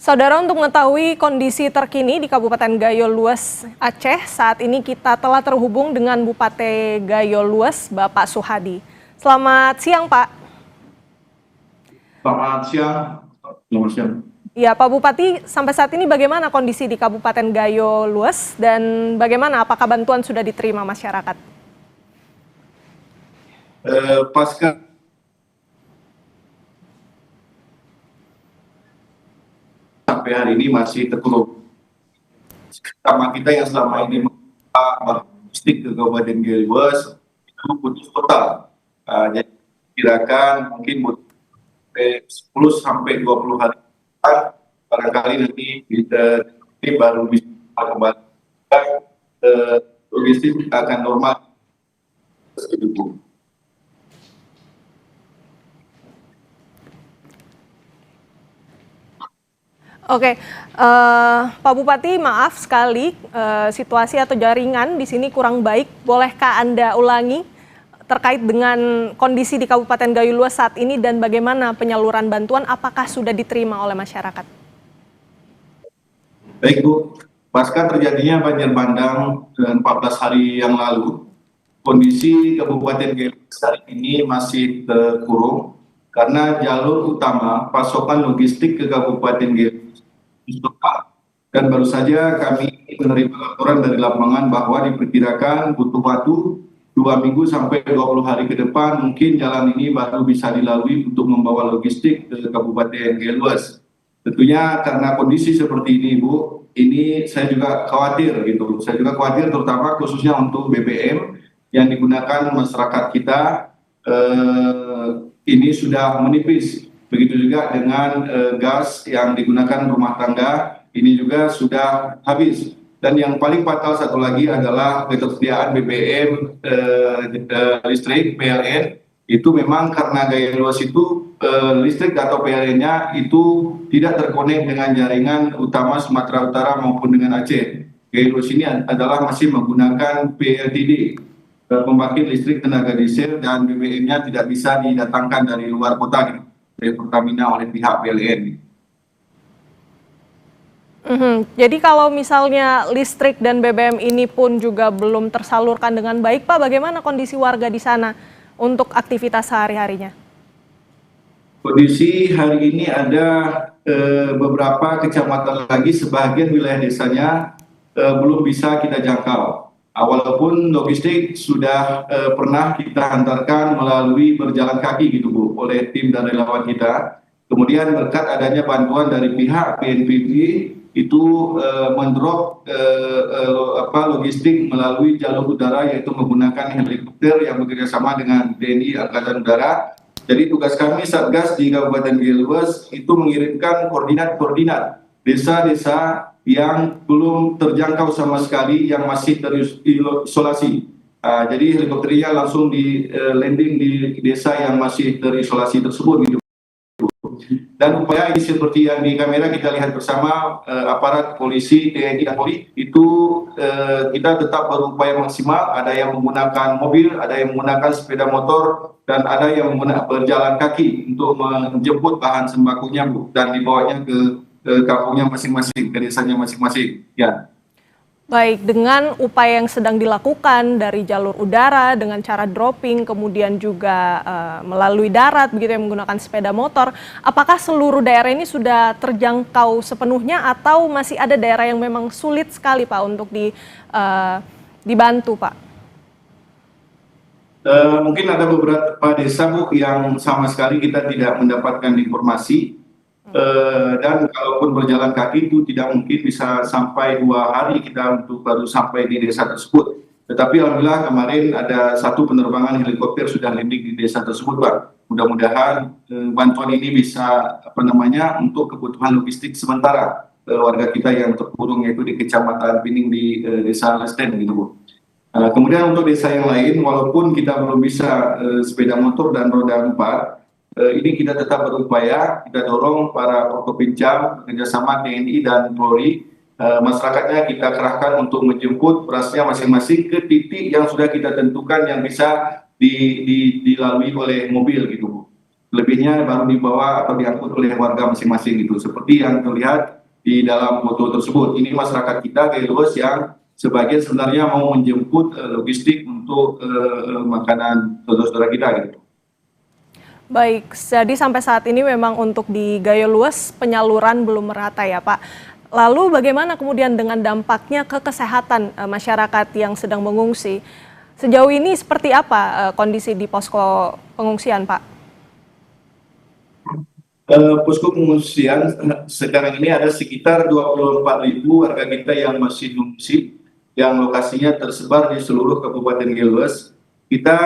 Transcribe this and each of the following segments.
Saudara, untuk mengetahui kondisi terkini di Kabupaten Gayo Lues, Aceh, saat ini kita telah terhubung dengan Bupati Gayo Lues, Bapak Suhadi. Selamat siang, Pak. Selamat siang. Selamat siang. Ya, Pak Bupati, sampai saat ini bagaimana kondisi di Kabupaten Gayo Lues dan bagaimana apakah bantuan sudah diterima masyarakat? Pasca sampai hari ini masih terpuruk. Sama kita yang selama ini logistik ke Kabupaten Gayo Lues itu putus total. Jadi kirakan mungkin butuh 10 sampai 20 hari. Barangkali nanti ini baru bisa kembali logistik akan normal. Oke, Pak Bupati, maaf sekali situasi atau jaringan di sini kurang baik. Bolehkah Anda ulangi terkait dengan kondisi di Kabupaten Gayo Lues saat ini dan bagaimana penyaluran bantuan, apakah sudah diterima oleh masyarakat? Baik Bu, pasca terjadinya banjir bandang 14 hari yang lalu, kondisi Kabupaten Gayo Lues hari ini masih terkurung karena jalur utama pasokan logistik ke Kabupaten Gayo Lues dan baru saja kami menerima laporan dari lapangan bahwa diperkirakan butuh waktu 2 minggu sampai 20 hari ke depan mungkin jalan ini baru bisa dilalui untuk membawa logistik ke Kabupaten Gayo Lues. Tentunya karena kondisi seperti ini Bu, ini saya juga khawatir gitu. Saya juga khawatir terutama khususnya untuk BBM yang digunakan masyarakat kita ini sudah menipis. Begitu juga dengan gas yang digunakan rumah tangga ini juga sudah habis. Dan yang paling fatal satu lagi adalah ketersediaan BBM listrik PLN itu memang karena Gayo Lues itu listrik atau PLN-nya itu tidak terkonek dengan jaringan utama Sumatera Utara maupun dengan Aceh. Gayo Lues ini adalah masih menggunakan PLTD, pembangkit listrik tenaga diesel, dan BBM-nya tidak bisa didatangkan dari luar kota gitu, dari Pertamina oleh pihak PLN. Jadi kalau misalnya listrik dan BBM ini pun juga belum tersalurkan dengan baik, Pak, bagaimana kondisi warga di sana untuk aktivitas sehari-harinya? Kondisi hari ini ada beberapa kecamatan lagi, sebagian wilayah desanya belum bisa kita jangkau. Walaupun logistik sudah pernah kita hantarkan melalui berjalan kaki gitu Bu, oleh tim dan relawan kita. Kemudian berkat adanya bantuan dari pihak BNPB itu mendrop logistik melalui jalur udara, yaitu menggunakan helikopter yang bekerjasama dengan TNI Angkatan Udara. Jadi tugas kami Satgas di Kabupaten Gayo Lues itu mengirimkan koordinat desa-desa yang belum terjangkau sama sekali, yang masih terisolasi. Jadi helikopternya langsung di landing di desa yang masih terisolasi tersebut gitu. Dan upaya ini seperti yang di kamera kita lihat bersama, aparat polisi, TNI dan Polri itu kita tetap berupaya maksimal. Ada yang menggunakan mobil, ada yang menggunakan sepeda motor, dan ada yang berjalan kaki untuk menjemput bahan sembakonya Bu, dan dibawanya ke kampungnya masing-masing, ke desanya masing-masing. Ya. Baik, dengan upaya yang sedang dilakukan dari jalur udara dengan cara dropping, kemudian juga melalui darat begitu yang menggunakan sepeda motor, apakah seluruh daerah ini sudah terjangkau sepenuhnya atau masih ada daerah yang memang sulit sekali Pak untuk dibantu Pak? Mungkin ada beberapa desa Bu yang sama sekali kita tidak mendapatkan informasi. Dan kalaupun berjalan kaki itu tidak mungkin bisa sampai 2 hari kita untuk baru sampai di desa tersebut. Tetapi alhamdulillah kemarin ada satu penerbangan helikopter sudah landing di desa tersebut Pak. Mudah-mudahan bantuan ini bisa untuk kebutuhan logistik sementara warga kita yang terkurung, yaitu di Kecamatan Pining di Desa Lesten gitu Bu. Kemudian untuk desa yang lain, walaupun kita belum bisa sepeda motor dan roda 4, ini kita tetap berupaya, kita dorong para Prokopimda bekerjasama TNI dan Polri, masyarakatnya kita kerahkan untuk menjemput berasnya masing-masing ke titik yang sudah kita tentukan yang bisa dilalui oleh mobil gitu Bu. Lebihnya baru dibawa atau diangkut oleh warga masing-masing gitu. Seperti yang terlihat di dalam foto tersebut. Ini masyarakat kita Gaya Luas yang sebagian sebenarnya mau menjemput logistik untuk makanan saudara-saudara kita gitu. Baik, jadi sampai saat ini memang untuk di Gayo Luas penyaluran belum merata ya Pak. Lalu bagaimana kemudian dengan dampaknya ke kesehatan masyarakat yang sedang mengungsi? Sejauh ini seperti apa kondisi di posko pengungsian Pak? Posko pengungsian sekarang ini ada sekitar 24.000 warga kita yang masih mengungsi, yang lokasinya tersebar di seluruh Kabupaten Gaya Luas. Kita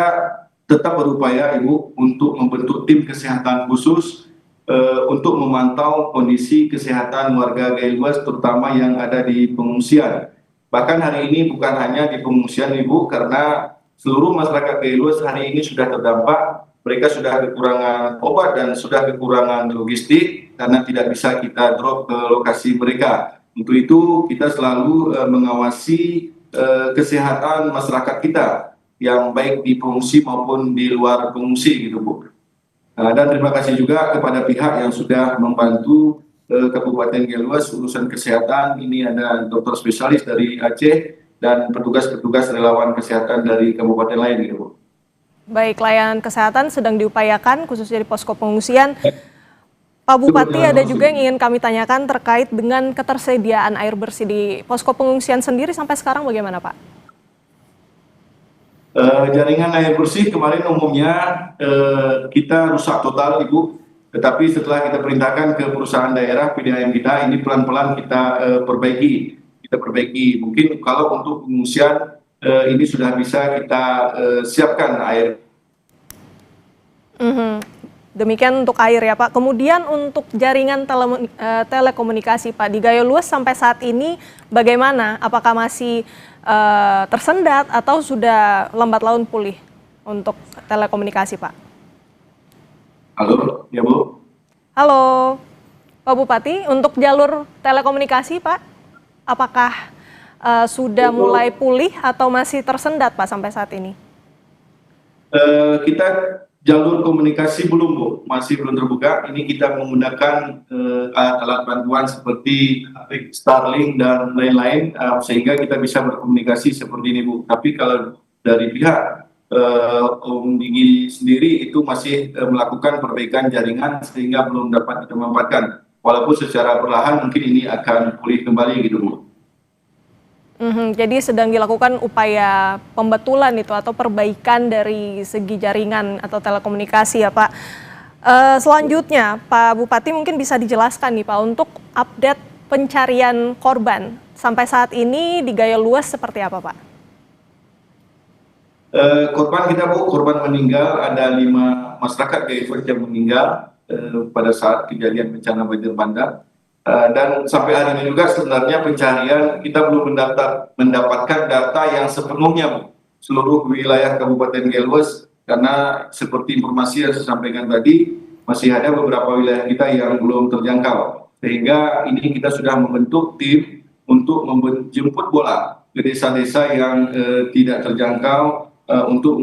tetap berupaya Ibu untuk membentuk tim kesehatan khusus untuk memantau kondisi kesehatan warga Gaya Luas terutama yang ada di pengungsian. Bahkan hari ini bukan hanya di pengungsian Ibu, karena seluruh masyarakat Gaya Luas hari ini sudah terdampak. Mereka sudah kekurangan obat dan sudah kekurangan logistik karena tidak bisa kita drop ke lokasi mereka. Untuk itu kita selalu mengawasi kesehatan masyarakat kita yang baik di pengungsi maupun di luar pengungsi gitu Bu. Dan terima kasih juga kepada pihak yang sudah membantu Kabupaten Gaya Luas urusan kesehatan. Ini ada dokter spesialis dari Aceh dan petugas-petugas relawan kesehatan dari kabupaten lain gitu Bu. Baik, layanan kesehatan sedang diupayakan khususnya di posko pengungsian. Pak Bupati, ada juga yang ingin kami tanyakan terkait dengan ketersediaan air bersih di posko pengungsian sendiri sampai sekarang bagaimana Pak? Jaringan air bersih kemarin umumnya kita rusak total Ibu, tetapi setelah kita perintahkan ke perusahaan daerah PDAM kita, ini pelan-pelan kita perbaiki. Mungkin kalau untuk pengungsian ini sudah bisa kita siapkan air. Demikian untuk air ya Pak. Kemudian untuk jaringan telekomunikasi Pak di Gayo Luas sampai saat ini bagaimana? Apakah masih tersendat atau sudah lambat laun pulih untuk telekomunikasi Pak? Halo, ya Bu. Halo Pak Bupati, untuk jalur telekomunikasi Pak, apakah sudah mulai pulih atau masih tersendat Pak sampai saat ini? Kita jalur komunikasi belum Bu, masih belum terbuka. Ini kita menggunakan alat bantuan seperti Starlink dan lain-lain sehingga kita bisa berkomunikasi seperti ini Bu. Tapi kalau dari pihak Om Digi sendiri itu masih melakukan perbaikan jaringan sehingga belum dapat kita manfaatkan. Walaupun secara perlahan mungkin ini akan pulih kembali gitu Bu. Jadi sedang dilakukan upaya pembetulan itu atau perbaikan dari segi jaringan atau telekomunikasi ya Pak. Selanjutnya Pak Bupati mungkin bisa dijelaskan nih Pak untuk update pencarian korban sampai saat ini di Gayo Luas seperti apa Pak? Korban kita Bu, korban meninggal ada 5 masyarakat Gaya Luas yang meninggal pada saat kejadian bencana banjir bandang. Dan sampai hari ini juga sebenarnya pencarian kita belum mendapatkan data yang sepenuhnya Bu, seluruh wilayah Kabupaten Gaya Luas, karena seperti informasi yang saya sampaikan tadi masih ada beberapa wilayah kita yang belum terjangkau, sehingga ini kita sudah membentuk tim untuk menjemput bola ke desa-desa yang tidak terjangkau untuk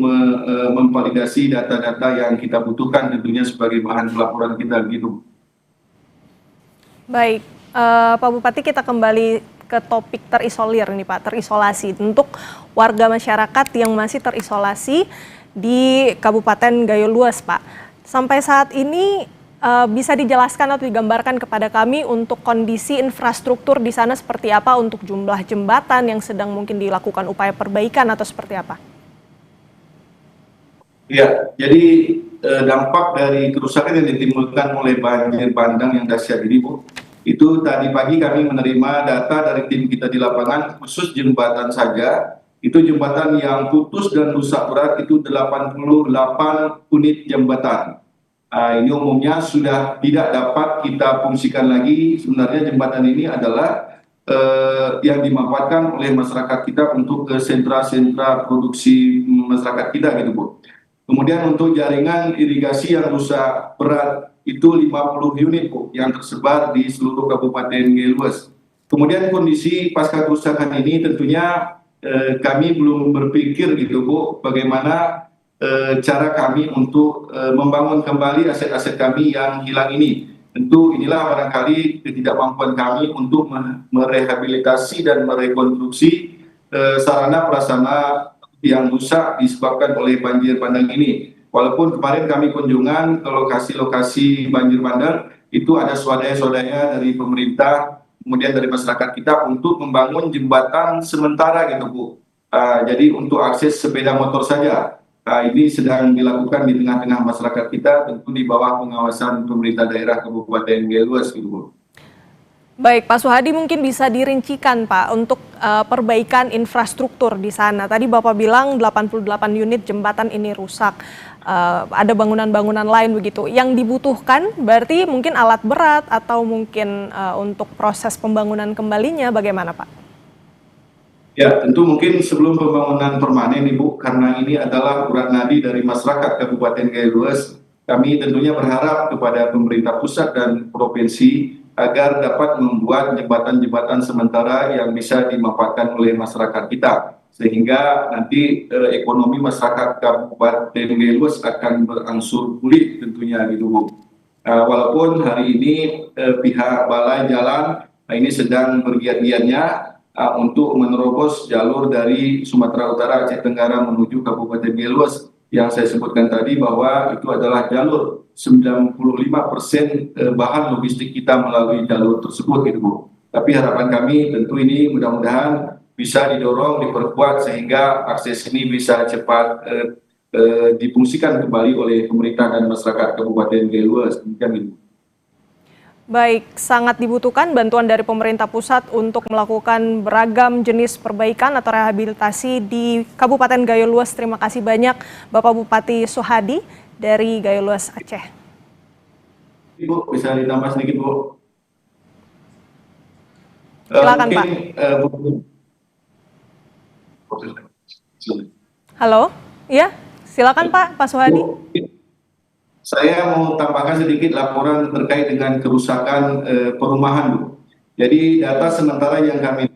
memvalidasi data-data yang kita butuhkan tentunya sebagai bahan pelaporan kita gitu. Baik, Pak Bupati, kita kembali ke topik terisolir nih Pak, terisolasi. Untuk warga masyarakat yang masih terisolasi di Kabupaten Gayo Luas Pak. Sampai saat ini bisa dijelaskan atau digambarkan kepada kami untuk kondisi infrastruktur di sana seperti apa, untuk jumlah jembatan yang sedang mungkin dilakukan upaya perbaikan atau seperti apa? Ya, jadi dampak dari kerusakan yang ditimbulkan oleh banjir bandang yang dahsyat ini Bu, itu tadi pagi kami menerima data dari tim kita di lapangan, khusus jembatan saja, itu jembatan yang putus dan rusak berat itu 88 unit jembatan. Ini umumnya sudah tidak dapat kita fungsikan lagi. Sebenarnya jembatan ini adalah yang dimanfaatkan oleh masyarakat kita untuk ke sentra-sentra produksi masyarakat kita gitu Bu. Kemudian untuk jaringan irigasi yang rusak berat itu 50 unit Bu, yang tersebar di seluruh Kabupaten Gaya Luas. Kemudian kondisi pasca kerusakan ini tentunya kami belum berpikir gitu Bu, bagaimana cara kami untuk membangun kembali aset-aset kami yang hilang ini. Tentu inilah barangkali ketidakmampuan kami untuk merehabilitasi dan merekonstruksi sarana prasarana yang rusak disebabkan oleh banjir bandang ini. Walaupun kemarin kami kunjungan ke lokasi-lokasi banjir bandang, itu ada swadaya-swadaya dari pemerintah, kemudian dari masyarakat kita untuk membangun jembatan sementara gitu Bu. Jadi untuk akses sepeda motor saja. Ini sedang dilakukan di tengah-tengah masyarakat kita, tentu di bawah pengawasan pemerintah daerah Kabupaten Geluas gitu Bu. Baik, Pak Suhadi mungkin bisa dirincikan Pak untuk perbaikan infrastruktur di sana. Tadi Bapak bilang 88 unit jembatan ini rusak, ada bangunan-bangunan lain begitu. Yang dibutuhkan berarti mungkin alat berat atau mungkin untuk proses pembangunan kembalinya bagaimana Pak? Ya, tentu mungkin sebelum pembangunan permanen Ibu, karena ini adalah urat nadi dari masyarakat Kabupaten Geluas, kami tentunya berharap kepada pemerintah pusat dan provinsi agar dapat membuat jembatan-jembatan sementara yang bisa dimanfaatkan oleh masyarakat kita. Sehingga nanti ekonomi masyarakat Kabupaten Geluas akan berangsur pulih tentunya gitu Bu. Walaupun hari ini pihak Balai Jalan ini sedang bergiat-giatnya untuk menerobos jalur dari Sumatera Utara, Aceh Tenggara menuju Kabupaten Geluas yang saya sebutkan tadi bahwa itu adalah jalur 95% bahan logistik kita melalui jalur tersebut gitu Bu. Tapi harapan kami tentu ini mudah-mudahan bisa didorong, diperkuat sehingga akses ini bisa cepat difungsikan kembali oleh pemerintah dan masyarakat Kabupaten Geluas. Demikian gitu. Baik, sangat dibutuhkan bantuan dari pemerintah pusat untuk melakukan beragam jenis perbaikan atau rehabilitasi di Kabupaten Gayo Luas. Terima kasih banyak Bapak Bupati Suhadi dari Gayo Luas, Aceh. Ibu, bisa ditambah sedikit Bu? Silakan Pak. Halo, iya, silakan Pak Suhadi. Saya mau tambahkan sedikit laporan terkait dengan kerusakan perumahan, Bu. Jadi data sementara yang kami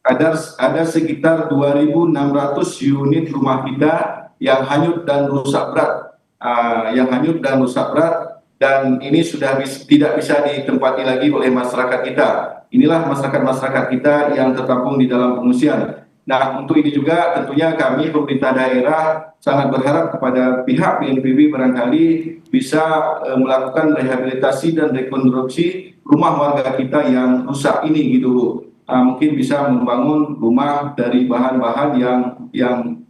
ada sekitar 2.600 unit rumah kita yang hanyut dan rusak berat, dan ini sudah tidak bisa ditempati lagi oleh masyarakat kita. Inilah masyarakat kita yang tertampung di dalam pengungsian. Nah, untuk ini juga tentunya kami pemerintah daerah sangat berharap kepada pihak BNPB barangkali bisa melakukan rehabilitasi dan rekonstruksi rumah warga kita yang rusak ini gitu Bu. Mungkin bisa membangun rumah dari bahan-bahan yang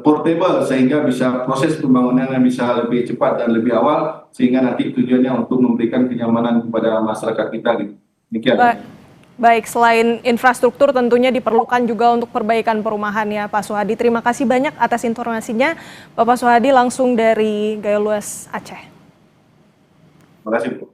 portable sehingga bisa proses pembangunannya bisa lebih cepat dan lebih awal sehingga nanti tujuannya untuk memberikan kenyamanan kepada masyarakat kita gitu. Demikian. Baik, selain infrastruktur tentunya diperlukan juga untuk perbaikan perumahan ya Pak Suhadi. Terima kasih banyak atas informasinya Bapak Suhadi langsung dari Gayo Luas, Aceh. Terima kasih Bu.